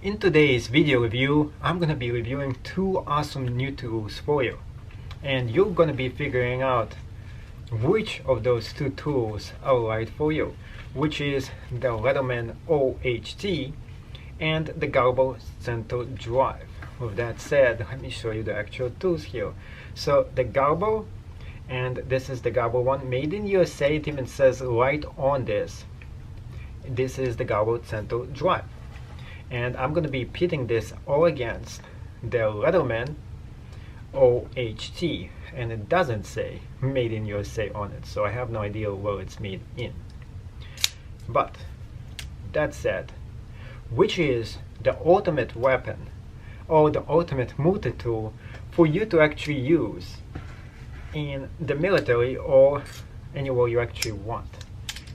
In today's video review, I'm going to be reviewing two awesome new tools for you. And you're going to be figuring out which of those two tools are right for you, which is the Leatherman OHT and the Gerber Center Drive. With that said, let me show you the actual tools here. So the Gerber, and this is the Gerber one, made in USA. It even says right on this. This is the Gerber Center Drive. And I'm going to be pitting this all against the Leatherman OHT, and it doesn't say made in USA on it, so I have no idea where it's made in. But that said, which is the ultimate weapon or the ultimate multi-tool for you to actually use in the military or anywhere you actually want?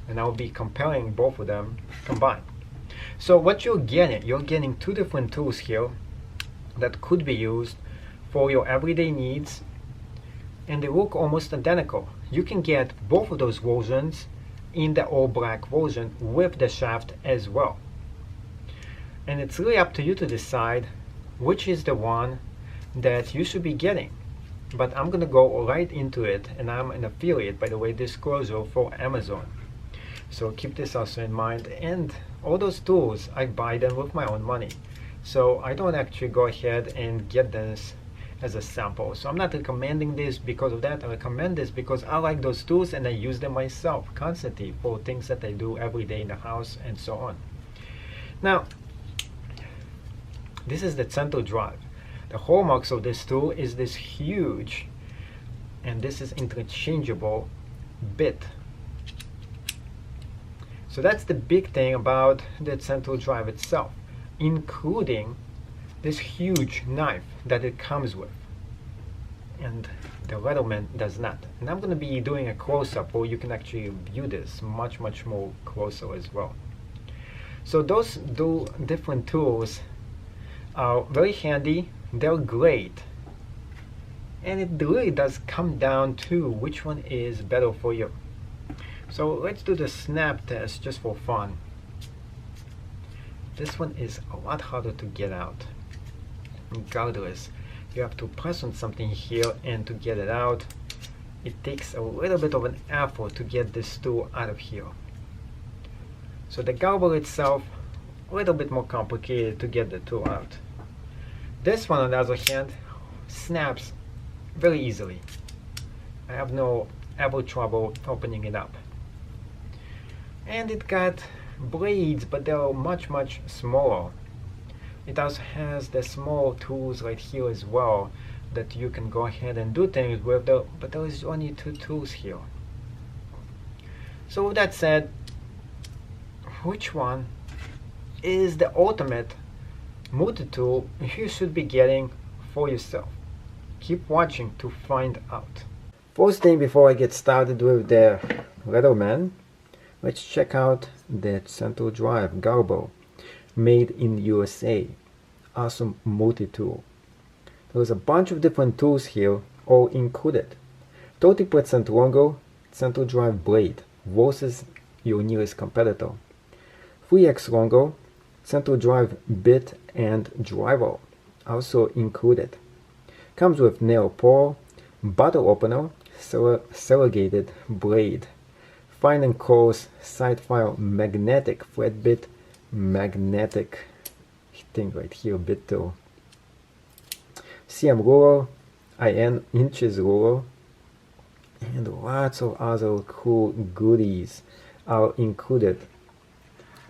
And I'll be comparing both of them combined. So what you're getting two different tools here that could be used for your everyday needs, and they look almost identical. You can get both of those versions in the all black version with the shaft as well. And it's really up to you to decide which is the one that you should be getting. But I'm going to go right into it, and I'm an affiliate, by the way, disclosure for Amazon. So keep this also in mind. And all those tools, I buy them with my own money. So I don't actually go ahead and get this as a sample. So I'm not recommending this because of that. I recommend this because I like those tools and I use them myself constantly for things that I do every day in the house and so on. Now, this is the Center Drive. The hallmarks of this tool is this huge, and this is interchangeable bit. So that's the big thing about the Center Drive itself, including this huge knife that it comes with. And the Leatherman does not. And I'm going to be doing a close-up where you can actually view this much more closer as well. So those different tools are very handy. They're great. And it really does come down to which one is better for you. So let's do the snap test just for fun. This one is a lot harder to get out. Regardless, you have to press on something here, and to get it out, it takes a little bit of an effort to get this tool out of here. So the Gerber itself, a little bit more complicated to get the tool out. This one, on the other hand, snaps very easily. I have no ever trouble opening it up. And it got blades, but they're much smaller. It also has the small tools right here as well that you can go ahead and do things with, but there is only two tools here. So with that said, which one is the ultimate multi-tool you should be getting for yourself? Keep watching to find out. First thing before I get started with the Leatherman, let's check out the Center Drive Gerber, made in USA. Awesome multi-tool. There's a bunch of different tools here, all included. 30% longer Center Drive blade versus your nearest competitor. 3x longer Center Drive bit and driver, also included. Comes with nail pour, bottle opener, corrugated blade, fine and coarse side file magnetic thread bit, magnetic thing right here, bit tool, CM ruler, IN inches ruler, and lots of other cool goodies are included.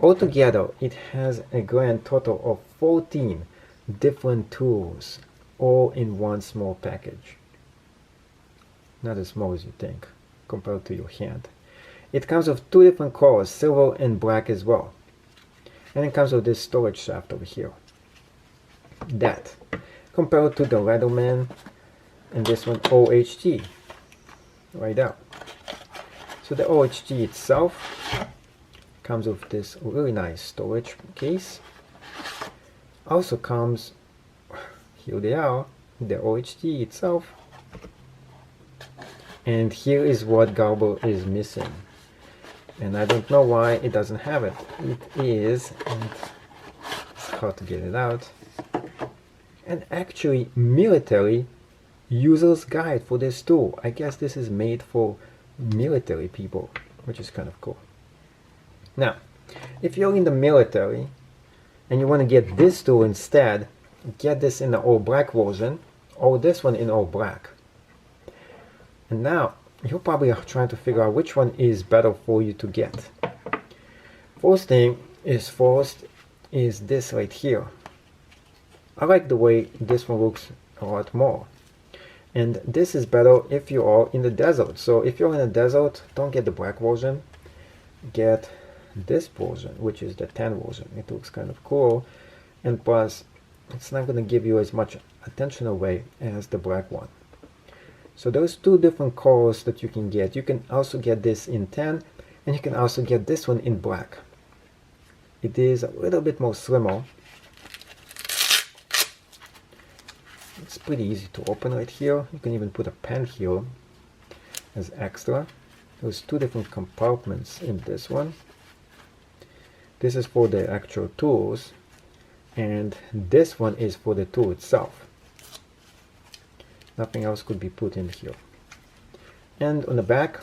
Altogether, it has a grand total of 14 different tools, all in one small package. Not as small as you think compared to your hand. It comes with two different colors, silver and black as well. And it comes with this storage shaft over here. That, compared to the Leatherman and this one OHT, right out. So the OHT itself comes with this really nice storage case. Also comes, here they are, the OHT itself. And here is what Gerber is missing. And I don't know why it doesn't have it. It is, and it's how to get it out. And actually military user's guide for this tool. I guess this is made for military people, which is kind of cool. Now, if you're in the military and you want to get this tool instead, get this in the all black version or this one in all black. And now you're probably trying to figure out which one is better for you to get. First thing is this right here. I like the way this one looks a lot more. And this is better if you are in the desert. So if you're in the desert, don't get the black version. Get this version, which is the 10 version. It looks kind of cool. And plus, it's not going to give you as much attention away as the black one. So those two different colors that you can get. You can also get this in 10, and you can also get this one in black. It is a little bit more slimmer. It's pretty easy to open right here. You can even put a pen here as extra. There's two different compartments in this one. This is for the actual tools, and this one is for the tool itself. Nothing else could be put in here. And on the back,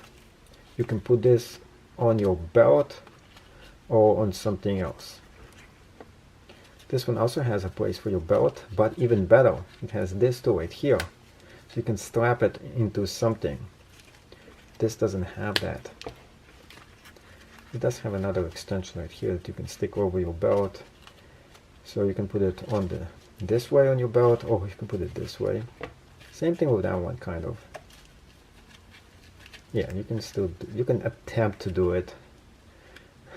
you can put this on your belt or on something else. This one also has a place for your belt, but even better, it has this tool right here. So you can strap it into something. This doesn't have that. It does have another extension right here that you can stick over your belt. So you can put it on this way on your belt, or you can put it this way. Same thing with that one, kind of. Yeah, you can still you can attempt to do it.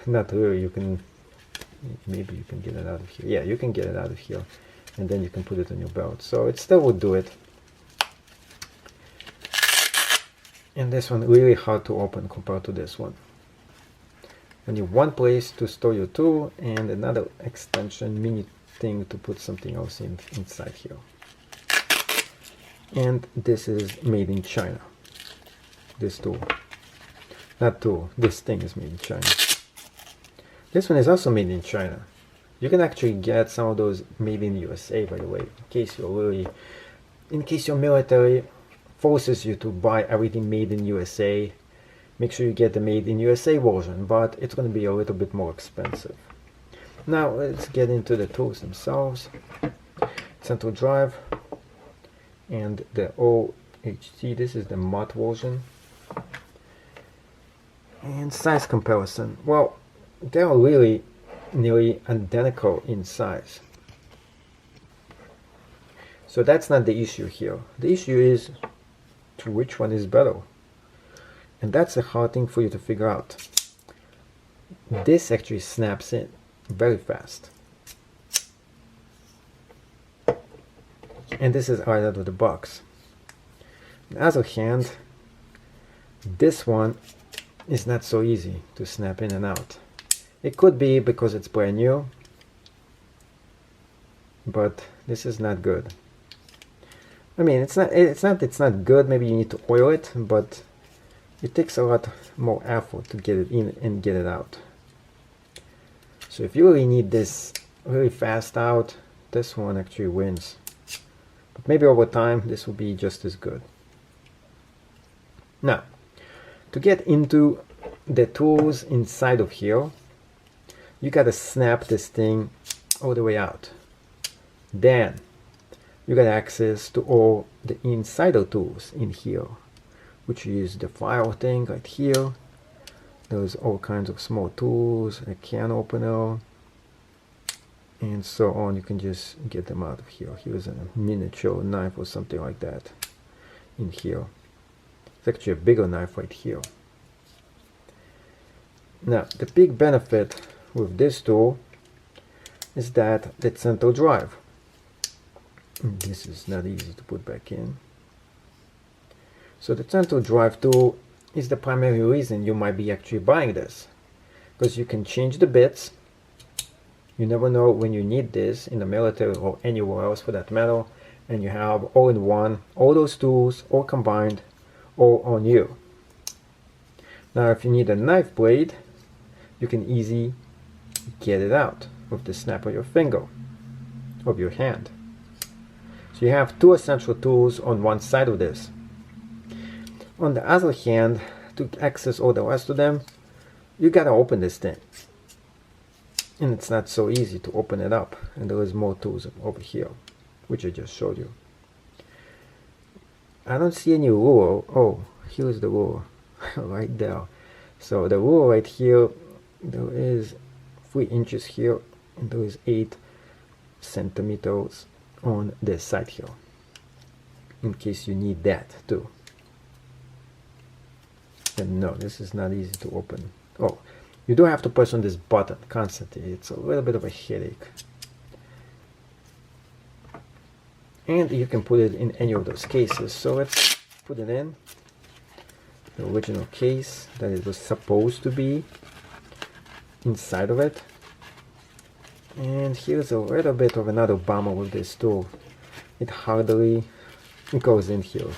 Not really. You can maybe you can get it out of here. Yeah, you can get it out of here, and then you can put it on your belt. So it still would do it. And this one really hard to open compared to this one. You need one place to store your tool and another extension mini thing to put something else inside here. And this is made in China. This tool. Not tool, this thing is made in China. This one is also made in China. You can actually get some of those made in USA, by the way, in case your military forces you to buy everything made in USA. Make sure you get the made in USA version, but it's going to be a little bit more expensive. Now let's get into the tools themselves. Center Drive and the OHT. This is the matte version. And size comparison. Well, they are really nearly identical in size. So that's not the issue here. The issue is which one is better. And that's a hard thing for you to figure out. This actually snaps in very fast. And this is right out of the box. On the other hand, this one is not so easy to snap in and out. It could be because it's brand new, but this is not good. I mean, it's not good. Maybe you need to oil it, but it takes a lot more effort to get it in and get it out. So if you really need this really fast out, this one actually wins. But maybe over time this will be just as good. Now, to get into the tools inside of here, you gotta snap this thing all the way out. Then you got access to all the insider tools in here, which is the file thing right here. There's all kinds of small tools, a can opener, and so on. You can just get them out of here. Here's a miniature knife or something like that in here. It's actually a bigger knife right here. Now, the big benefit with this tool is that the center drive. This is not easy to put back in. So the center drive tool is the primary reason you might be actually buying this, because you can change the bits. You never know when you need this in the military or anywhere else for that matter, and you have all in one, all those tools all combined, all on you. Now if you need a knife blade, you can easily get it out with the snap of your finger. of your hand. So you have two essential tools on one side of this. On the other hand, to access all the rest of them, you gotta open this thing. And it's not so easy to open it up. And there is more tools over here, which I just showed you. I don't see any ruler. Oh, here's the ruler right there. So the ruler right here, there is 3 inches here, and there is 8 centimeters on this side here, in case you need that too. And no, this is not easy to open. Oh, you do have to press on this button constantly. It's a little bit of a headache. And you can put it in any of those cases. So let's put it in the original case that it was supposed to be inside of it. And here's a little bit of another bummer with this tool. It hardly goes in here.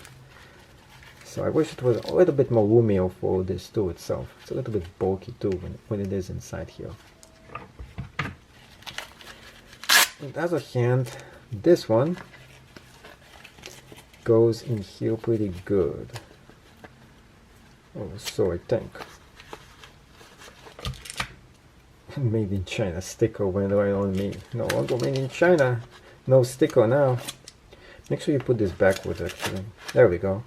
So I wish it was a little bit more roomier for this tool itself. It's a little bit bulky too when it is inside here. On the other hand, this one goes in here pretty good. Oh, so I think. Made in China sticker went right on me. No longer made in China. No sticker now. Make sure you put this backwards actually. There we go.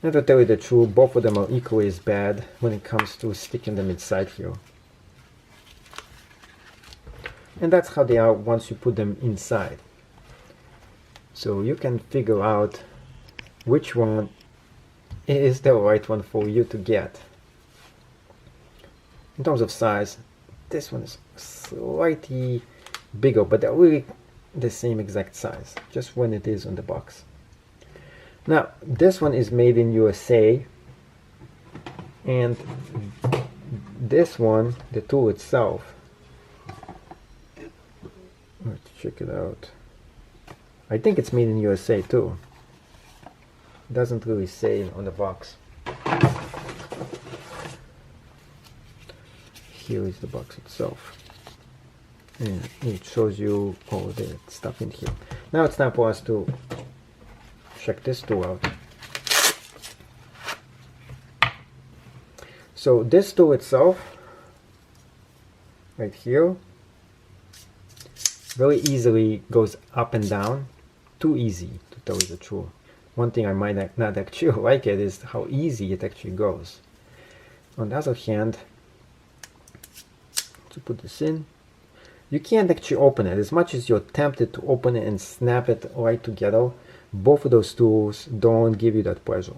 And to tell you the truth, both of them are equally as bad when it comes to sticking them inside here. And that's how they are once you put them inside. So you can figure out which one is the right one for you to get. In terms of size, this one is slightly bigger, but they're really the same exact size, just when it is on the box. Now, this one is made in USA, and this one, the tool itself, let's check it out. I think it's made in USA too. It doesn't really say on the box. Here is the box itself, and it shows you all the stuff in here. Now it's time for us to check this tool out. So this tool itself, right here, very easily goes up and down. Too easy, to tell you the truth. One thing I might not actually like it is how easy it actually goes. On the other hand, to put this in, you can't actually open it. As much as you're tempted to open it and snap it right together, both of those tools don't give you that pleasure.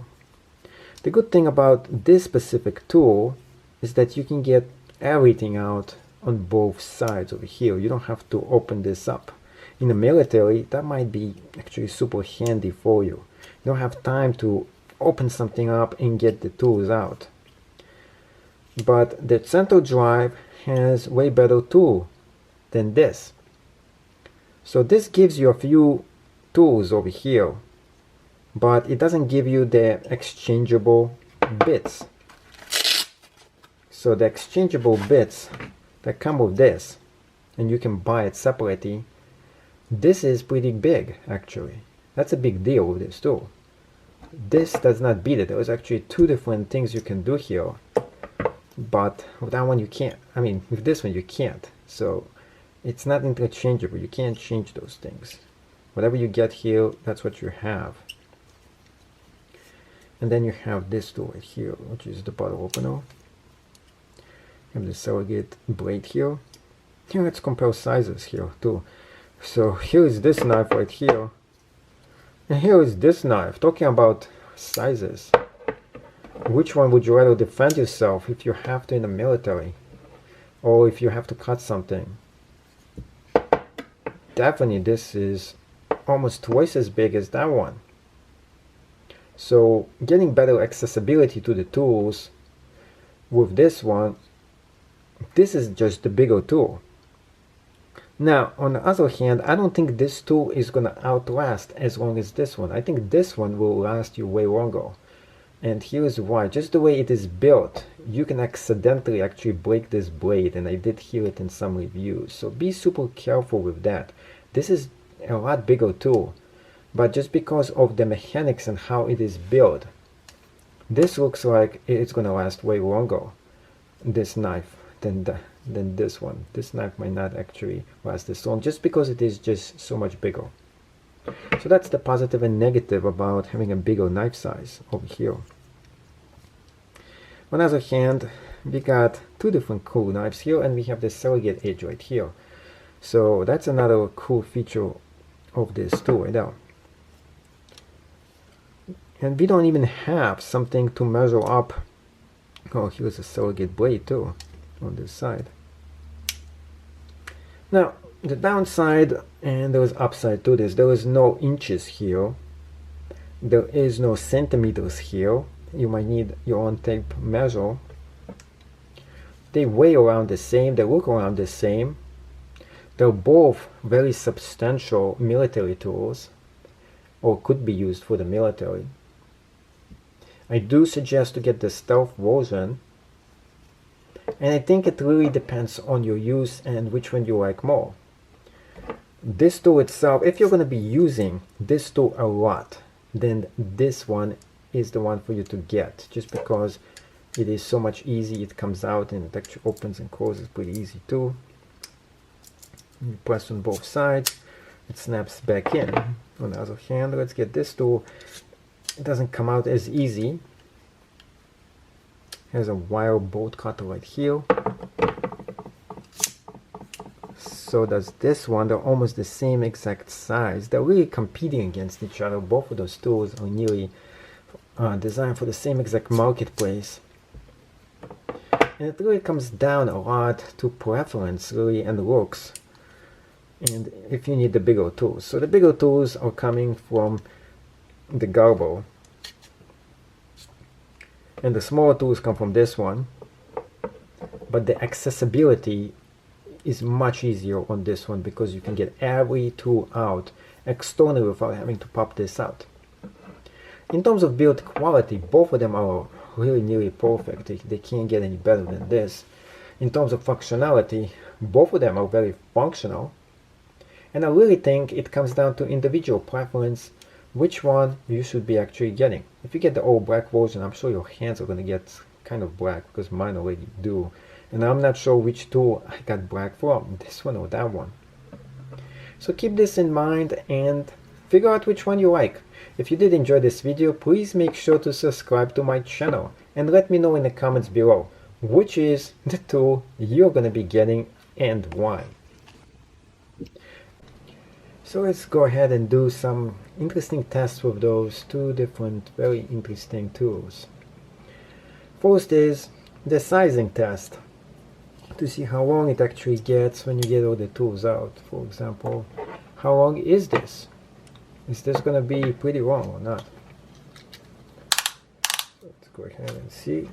The good thing about this specific tool is that you can get everything out on both sides over here. You don't have to open this up. In the military, that might be actually super handy for you. You don't have time to open something up and get the tools out. But the center drive has way better tool than this. So this gives you a few tools over here, but it doesn't give you the exchangeable bits. So the exchangeable bits that come with this, and you can buy it separately, this is pretty big actually. That's a big deal with this tool. This does not beat it. There's actually 2 different things you can do here, but with that one you can't. I mean, with this one you can't. So it's not interchangeable. You can't change those things. Whatever you get here, that's what you have. And then you have this tool right here, which is the bottle opener. You have the surrogate blade here. Here, let's compare sizes here too. So here is this knife right here, and here is this knife. Talking about sizes, which one would you rather defend yourself if you have to in the military, or if you have to cut something? Definitely this is almost twice as big as that one. So getting better accessibility to the tools with this one, this is just the bigger tool. Now, on the other hand, I don't think this tool is going to outlast as long as this one. I think this one will last you way longer. And here's why. Just the way it is built, you can accidentally actually break this blade, and I did hear it in some reviews. So be super careful with that. This is a lot bigger tool, but just because of the mechanics and how it is built, this looks like it's going to last way longer, this knife, than this one. This knife might not actually last this long just because it is just so much bigger. So that's the positive and negative about having a bigger knife size over here. On the other hand, we got two different cool knives here, and we have the surrogate edge right here. So that's another cool feature of this tool right now. And we don't even have something to measure up. Oh, here's a surrogate blade too on this side. Now, the downside and there is upside to this. There is no inches here. There is no centimeters here. You might need your own tape measure. They weigh around the same. They look around the same. They're both very substantial military tools, or could be used for the military. I do suggest to get the stealth version, and I think it really depends on your use and which one you like more. This tool itself, if you're going to be using this tool a lot, then this one is the one for you to get, just because it is so much easy. It comes out and it actually opens and closes pretty easy too. You press on both sides, it snaps back in. On the other hand, let's get this tool. It doesn't come out as easy. Has a wire bolt cutter right here. So does this one. They're almost the same exact size. They're really competing against each other. Both of those tools are nearly designed for the same exact marketplace. And it really comes down a lot to preference, really, and looks. And if you need the bigger tools. So the bigger tools are coming from the Gerber, and the smaller tools come from this one, but the accessibility is much easier on this one because you can get every tool out externally without having to pop this out. In terms of build quality, both of them are really nearly perfect. They can't get any better than this. In terms of functionality, both of them are very functional, and I really think it comes down to individual preference which one you should be actually getting. If you get the all black version, I'm sure your hands are going to get kind of black, because mine already do. And I'm not sure which tool I got black from, this one or that one. So keep this in mind and figure out which one you like. If you did enjoy this video, please make sure to subscribe to my channel and let me know in the comments below which is the tool you're going to be getting and why. So let's go ahead and do some interesting tests with those two different very interesting tools. First is the sizing test, to see how long it actually gets when you get all the tools out. For example, how long is this? Is this going to be pretty long or not? Let's go ahead and see.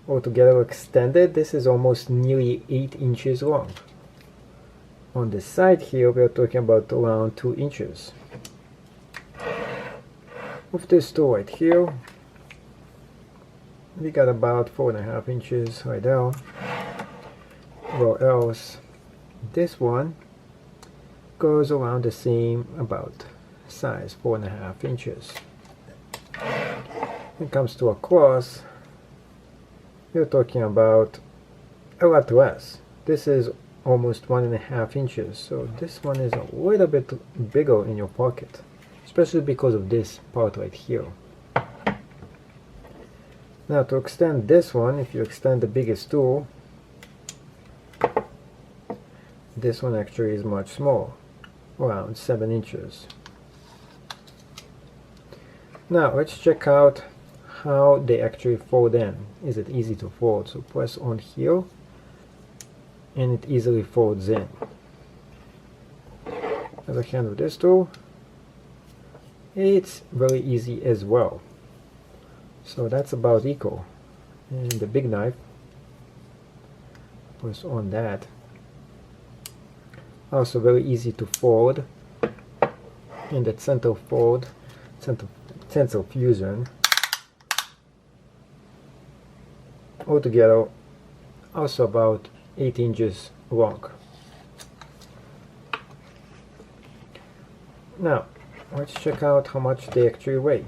Altogether extended, this is almost nearly 8 inches long. On the side here, we are talking about around 2 inches. With this tool right here, we got about 4.5 inches right there. Well, else, this one goes around the same about size, 4.5 inches. When it comes to across, we're talking about a lot less. This is almost 1.5 inches, so this one is a little bit bigger in your pocket, especially because of this part right here. Now to extend this one, if you extend the biggest tool, this one actually is much smaller, around 7 inches. Now let's check out how they actually fold in. Is it easy to fold? So press on here and it easily folds in. Other hand with this tool, it's very easy as well. So that's about equal. And the big knife, press on that, also very easy to fold. And that center fold, center fusion, altogether also about 8 inches long. Now let's check out how much they actually weigh.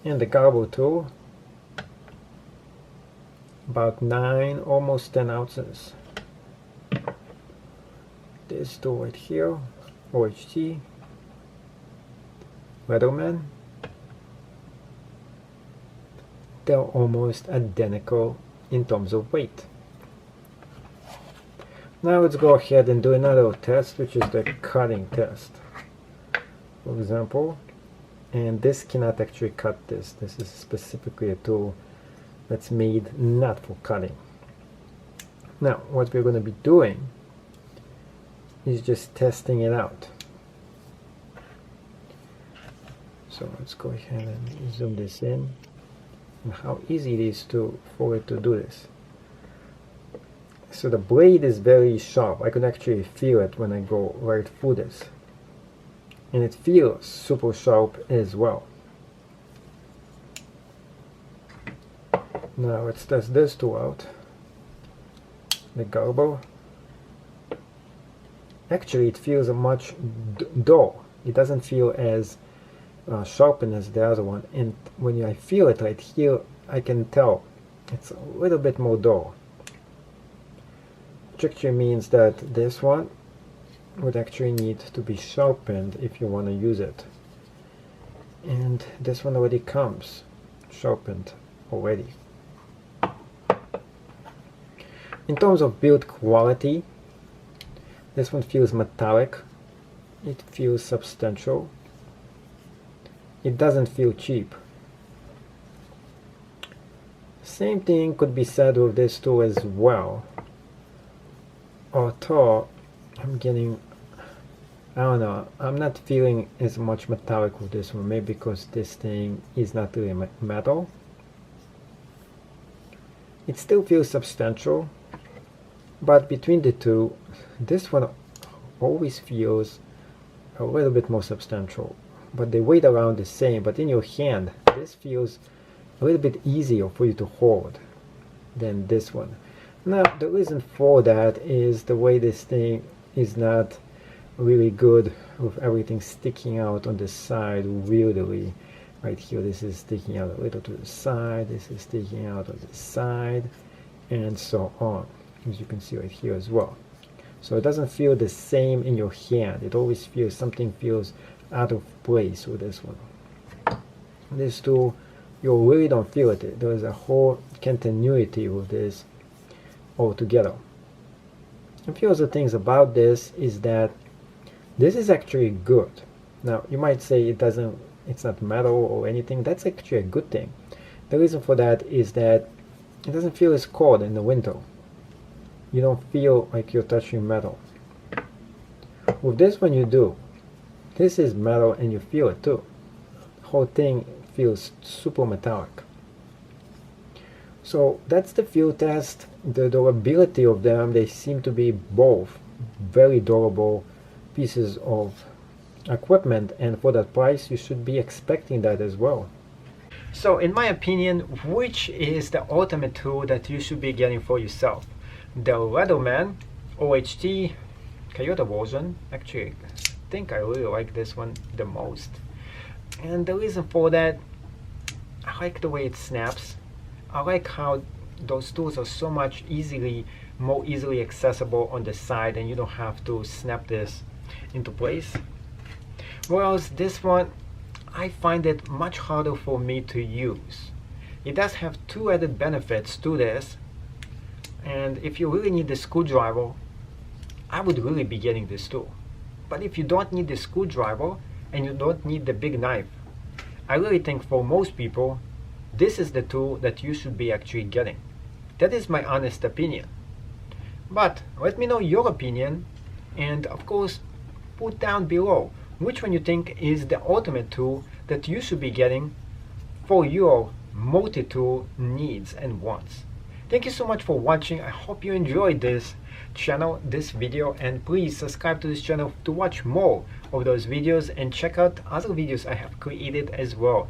And the Gerber tool, about 9, almost 10 ounces. This tool right here, OHT, Leatherman, they're almost identical in terms of weight. Now let's go ahead and do another test, which is the cutting test. For example, and this cannot actually cut this. This is specifically a tool that's made not for cutting. Now what we're going to be doing is just testing it out. So let's go ahead and zoom this in, and how easy it is for it to do this. So the blade is very sharp. I can actually feel it when I go right through this. And it feels super sharp as well. Now let's test this tool out. The Gerber. Actually it feels much dull. It doesn't feel as sharpened as the other one. And when I feel it right here, I can tell it's a little bit more dull. Which actually means that this one would actually need to be sharpened if you want to use it. And this one already comes sharpened already. In terms of build quality, this one feels metallic. It feels substantial. It doesn't feel cheap. Same thing could be said with this tool as well. Although I'm getting, I don't know, I'm not feeling as much metallic with this one, maybe because this thing is not really metal. It still feels substantial, but between the two, this one always feels a little bit more substantial, but they weight around the same. But in your hand, this feels a little bit easier for you to hold than this one. Now the reason for that is the way this thing is not really good with everything sticking out on the side weirdly. Right here, this is sticking out a little to the side, this is sticking out on the side, and so on, as you can see right here as well. So it doesn't feel the same in your hand. It always feels, something feels out of place with this one. This tool, you really don't feel it. There is a whole continuity with this altogether. A few other things about this is that this is actually good. Now you might say it's not metal or anything. That's actually a good thing. The reason for that is that it doesn't feel as cold in the winter. You don't feel like you're touching metal. With this one you do. This is metal and you feel it too. The whole thing feels super metallic. So that's the feel test. The durability of them, they seem to be both very durable pieces of equipment, and for that price you should be expecting that as well. So in my opinion, which is the ultimate tool that you should be getting for yourself? The Leatherman OHT Toyota version. Actually, I think I really like this one the most. And the reason for that, I like the way it snaps. I like how those tools are so much more easily accessible on the side, and you don't have to snap this into place. Whereas this one, I find it much harder for me to use. It does have two added benefits to this, and if you really need the screwdriver, I would really be getting this tool. But if you don't need the screwdriver and you don't need the big knife, I really think for most people, this is the tool that you should be actually getting. That is my honest opinion. But let me know your opinion, and of course put down below which one you think is the ultimate tool that you should be getting for your multi-tool needs and wants. Thank you so much for watching. I hope you enjoyed this channel, this video, and please subscribe to this channel to watch more of those videos and check out other videos I have created as well.